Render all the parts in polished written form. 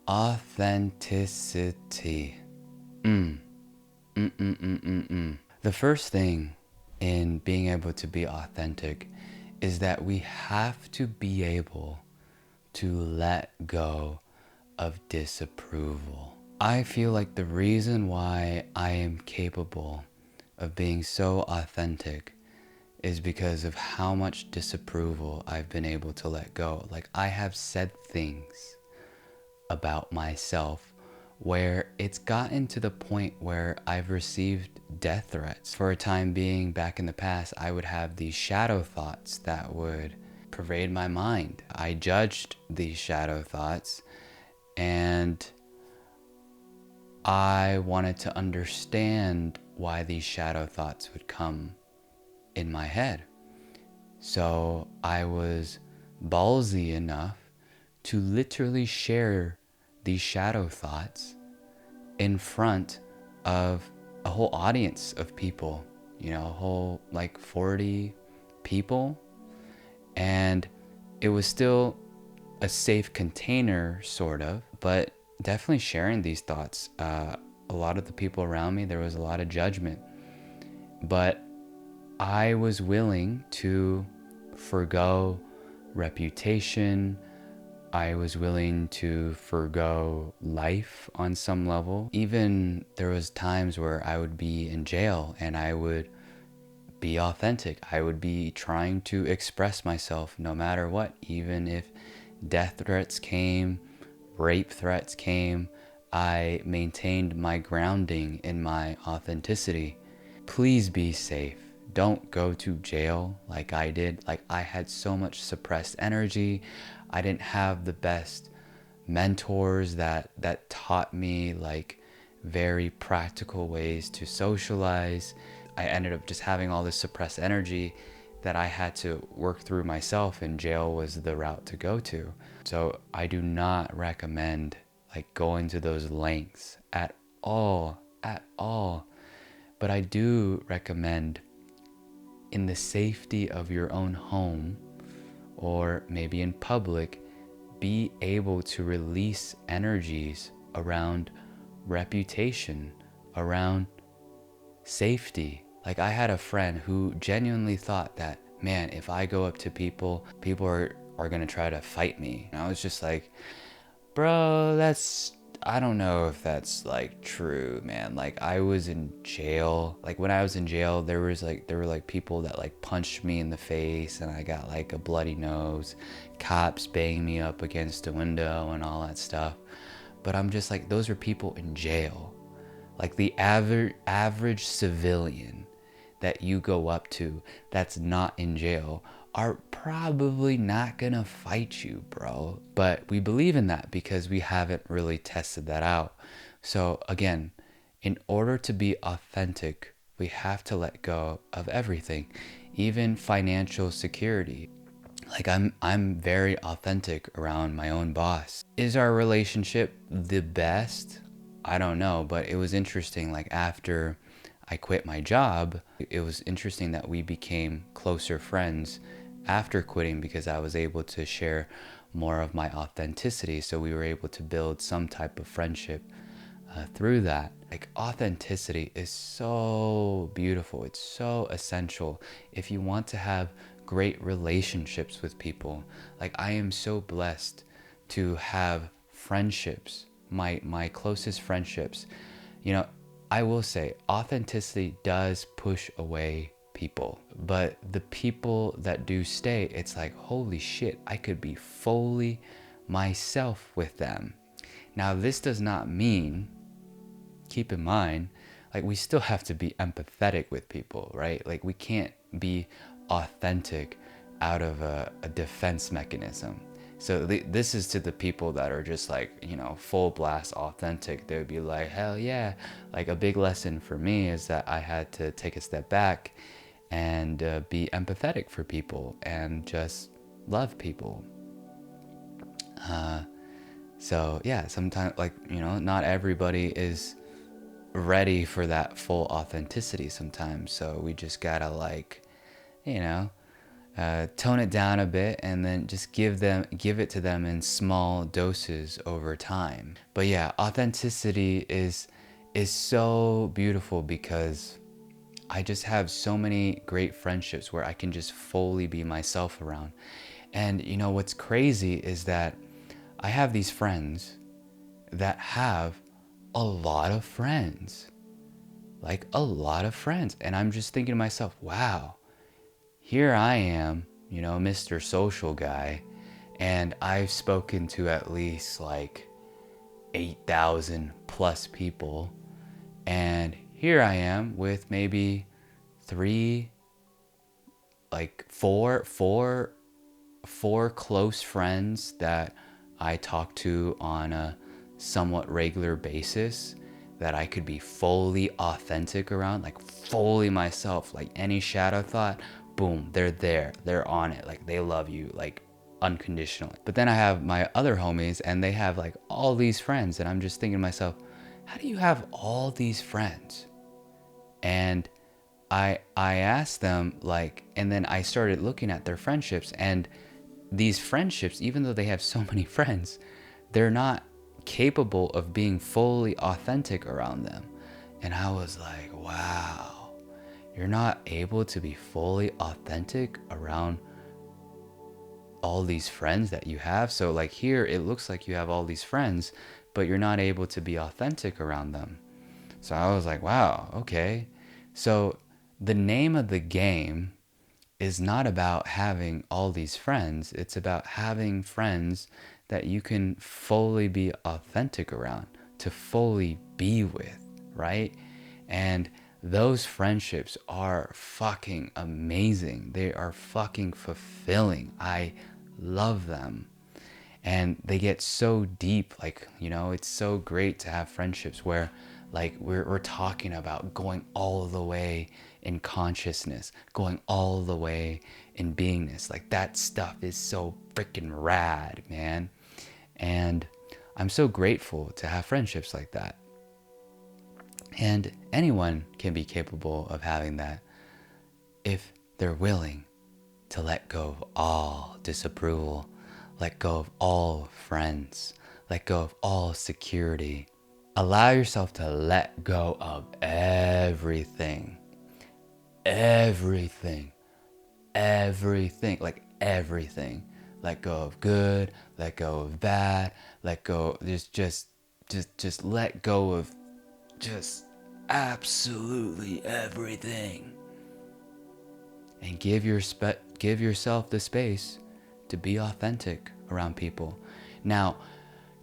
Authenticity. The first thing in being able to be authentic is that we have to be able to let go of disapproval. I feel like the reason why I am capable of being so authentic is because of how much disapproval I've been able to let go. Like, I have said things about myself where it's gotten to the point where I've received death threats. For a time being, back in the past, I would have these shadow thoughts that would pervade my mind. I judged these shadow thoughts, and I wanted to understand why these shadow thoughts would come in my head. So I was ballsy enough to literally share these shadow thoughts in front of a whole audience of people, a whole like 40 people. And it was still a safe container, sort of, but definitely sharing these thoughts. A lot of the people around me, there was a lot of judgment, but I was willing to forgo reputation. I was willing to forgo life on some level. Even there was times where I would be in jail and I would be authentic. I would be trying to express myself no matter what, even if death threats came, rape threats came. I maintained my grounding in my authenticity. Please be safe. Don't go to jail like I did. Like, I had so much suppressed energy. I didn't have the best mentors that taught me like very practical ways to socialize. I ended up just having all this suppressed energy that I had to work through myself, and jail was the route to go to. So I do not recommend like going to those lengths at all, at all. But I do recommend, in the safety of your own home or maybe in public, be able to release energies around reputation, around safety. Like, I had a friend who genuinely thought that, man, if I go up to people, people are gonna try to fight me. And I was just like, bro, I don't know if that's like true, man. Like, I was in jail. Like, when I was in jail, there were like people that like punched me in the face and I got like a bloody nose, cops banging me up against a window and all that stuff. But I'm just like, those are people in jail. Like, the average civilian that you go up to that's not in jail are probably not gonna fight you, bro. But we believe in that because we haven't really tested that out. So again, in order to be authentic, we have to let go of everything, even financial security. Like, I'm very authentic around my own boss. Is our relationship the best? I don't know, but it was interesting. Like, after I quit my job, it was interesting that we became closer friends after quitting, because I was able to share more of my authenticity. So we were able to build some type of friendship through that. Like, authenticity is so beautiful. It's so essential if you want to have great relationships with people. Like, I am so blessed to have friendships, my closest friendships. I will say authenticity does push away people, but the people that do stay, it's like, holy shit, I could be fully myself with them. Now, this does not mean, keep in mind, like, we still have to be empathetic with people, right? Like, we can't be authentic out of a defense mechanism. So this is to the people that are just like, full blast authentic. They would be like, hell yeah. Like, a big lesson for me is that I had to take a step back and be empathetic for people and just love people. So yeah, sometimes, like, not everybody is ready for that full authenticity sometimes. So we just gotta, like, you know, tone it down a bit, and then just give it to them in small doses over time. But yeah, authenticity is so beautiful because I just have so many great friendships where I can just fully be myself around. And you know what's crazy is that I have these friends that have a lot of friends, like a lot of friends. And I'm just thinking to myself, wow, here I am, you know, Mr. Social Guy, and I've spoken to at least like 8,000 plus people. And here I am with maybe three, like four close friends that I talk to on a somewhat regular basis, that I could be fully authentic around, like fully myself. Like any shadow thought, boom, they're there, they're on it, like they love you, like unconditionally. But then I have my other homies and they have like all these friends, and I'm just thinking to myself, how do you have all these friends? And I asked them, like, and then I started looking at their friendships, and these friendships, even though they have so many friends, they're not capable of being fully authentic around them. And I was like, wow, you're not able to be fully authentic around all these friends that you have. So like here, it looks like you have all these friends, but you're not able to be authentic around them. So I was like, wow, okay. So the name of the game is not about having all these friends. It's about having friends that you can fully be authentic around, to fully be with, right? And those friendships are fucking amazing. They are fucking fulfilling. I love them. And they get so deep, like, you know, it's so great to have friendships where like we're talking about going all the way in consciousness, going all the way in beingness. Like that stuff is so freaking rad, man. And I'm so grateful to have friendships like that. And anyone can be capable of having that if they're willing to let go of all disapproval, let go of all friends, let go of all security. Allow yourself to let go of everything. Everything. Everything. Like everything. Let go of good, let go of bad, let go, just let go of just absolutely everything. And give yourself the space to be authentic around people. Now,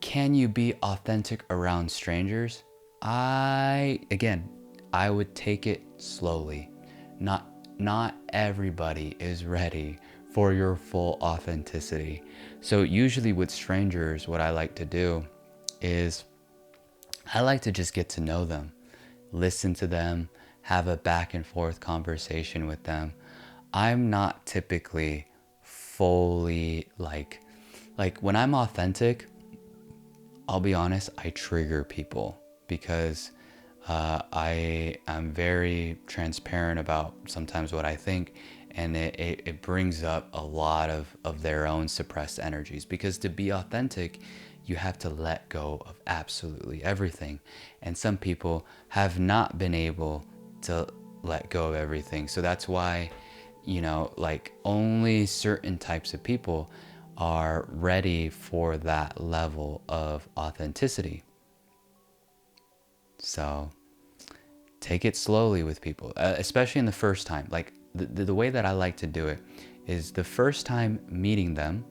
can you be authentic around strangers? I would take it slowly. Not everybody is ready for your full authenticity. So usually with strangers, what I like to do is I like to just get to know them, listen to them, have a back and forth conversation with them. I'm not typically fully like when I'm authentic, I'll be honest, I trigger people because I am very transparent about sometimes what I think, and it brings up a lot of their own suppressed energies, because to be authentic, you have to let go of absolutely everything. And some people have not been able to let go of everything. So that's why, you know, like only certain types of people are ready for that level of authenticity. So take it slowly with people, especially in the first time. Like the way that I like to do it is the first time meeting them,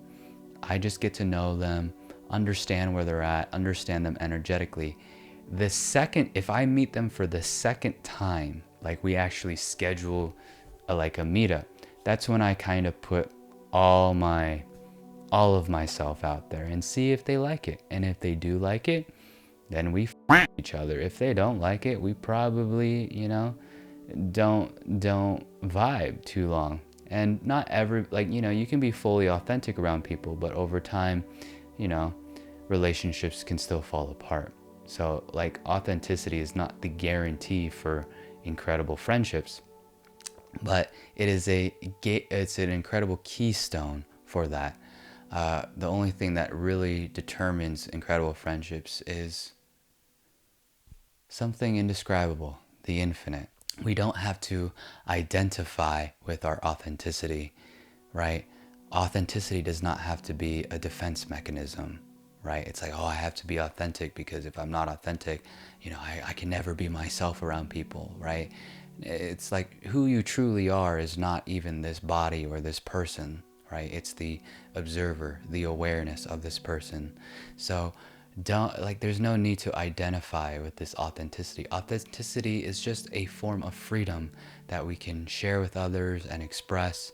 I just get to know them, understand where they're at, understand them energetically. The second, if I meet them for the second time, like we actually schedule like a meetup, that's when I kind of put all of myself out there and see if they like it. And if they do like it, then we each other. If they don't like it, we probably, you know, don't vibe too long. And not every, like, you know, you can be fully authentic around people, but over time, you know, relationships can still fall apart. So like authenticity is not the guarantee for incredible friendships. But it's an incredible keystone for that. The only thing that really determines incredible friendships is something indescribable, the infinite. We don't have to identify with our authenticity, right? Authenticity does not have to be a defense mechanism, right? It's like, oh, I have to be authentic because if I'm not authentic, I can never be myself around people, right? It's like who you truly are is not even this body or this person, right? It's the observer, the awareness of this person. So don't, like, there's no need to identify with this authenticity. Authenticity is just a form of freedom that we can share with others and express,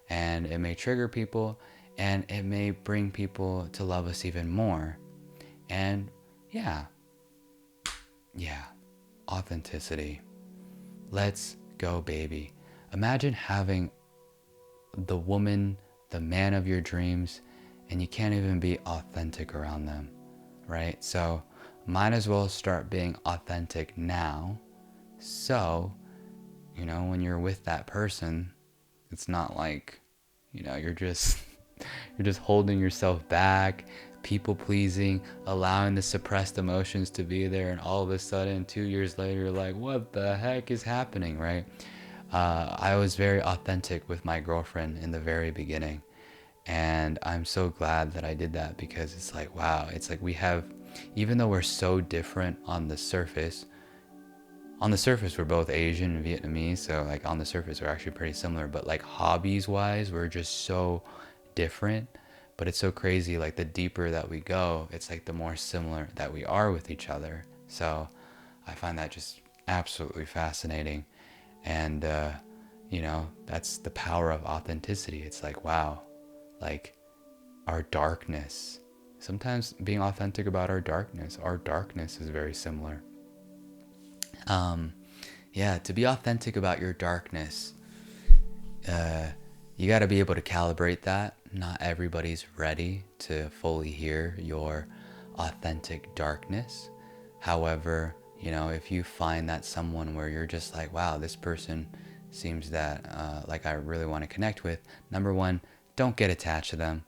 and it may trigger people and it may bring people to love us even more. And yeah, yeah, authenticity. Let's go, baby. Imagine having the woman, the man of your dreams, and you can't even be authentic around them, right? So might as well start being authentic now. So, when you're with that person, it's not like, you're just you're just holding yourself back, people pleasing, allowing the suppressed emotions to be there, and all of a sudden 2 years later you're like, what the heck is happening, right? I was very authentic with my girlfriend in the very beginning, and I'm so glad that I did that, because it's like, wow, it's like we have, even though we're so different on the surface we're both Asian and Vietnamese, so like on the surface we're actually pretty similar, but like hobbies wise we're just so different. But it's so crazy, like the deeper that we go, it's like the more similar that we are with each other. So I find that just absolutely fascinating. And that's the power of authenticity. It's like, wow, like our darkness, sometimes being authentic about our darkness is very similar. Yeah, to be authentic about your darkness, you got to be able to calibrate that. Not everybody's ready to fully hear your authentic darkness. However, if you find that someone where you're just like, wow, this person seems that like I really want to connect with, number one, don't get attached to them.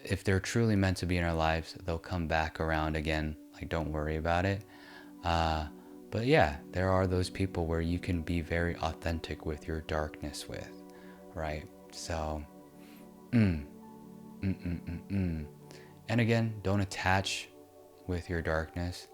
If they're truly meant to be in our lives, they'll come back around again. Like, don't worry about it. Uh, but yeah, there are those people where you can be very authentic with your darkness with, right? So, and again, don't attach with your darkness.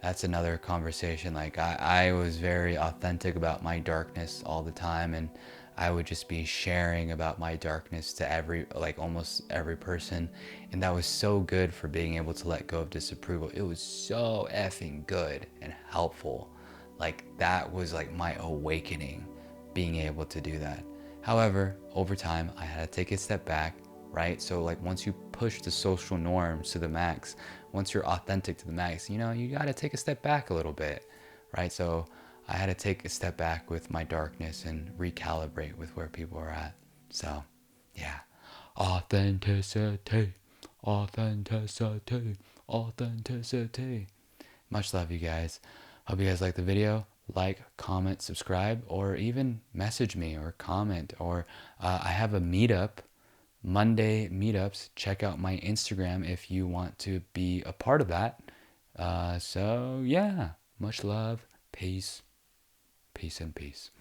That's another conversation. Like, I was very authentic about my darkness all the time, and I would just be sharing about my darkness to almost every person. And that was so good for being able to let go of disapproval. It was so effing good and helpful. Like, that was like my awakening, being able to do that. However, over time, I had to take a step back, right? So like once you push the social norms to the max, once you're authentic to the max, you got to take a step back a little bit, right? So I had to take a step back with my darkness and recalibrate with where people are at. So yeah, authenticity, authenticity, authenticity. Much love, you guys. Hope you guys like the video. Like, comment, subscribe, or even message me or comment. Or I have a meetup, Monday meetups. Check out my Instagram if you want to be a part of that. So yeah, much love. Peace. Peace and peace.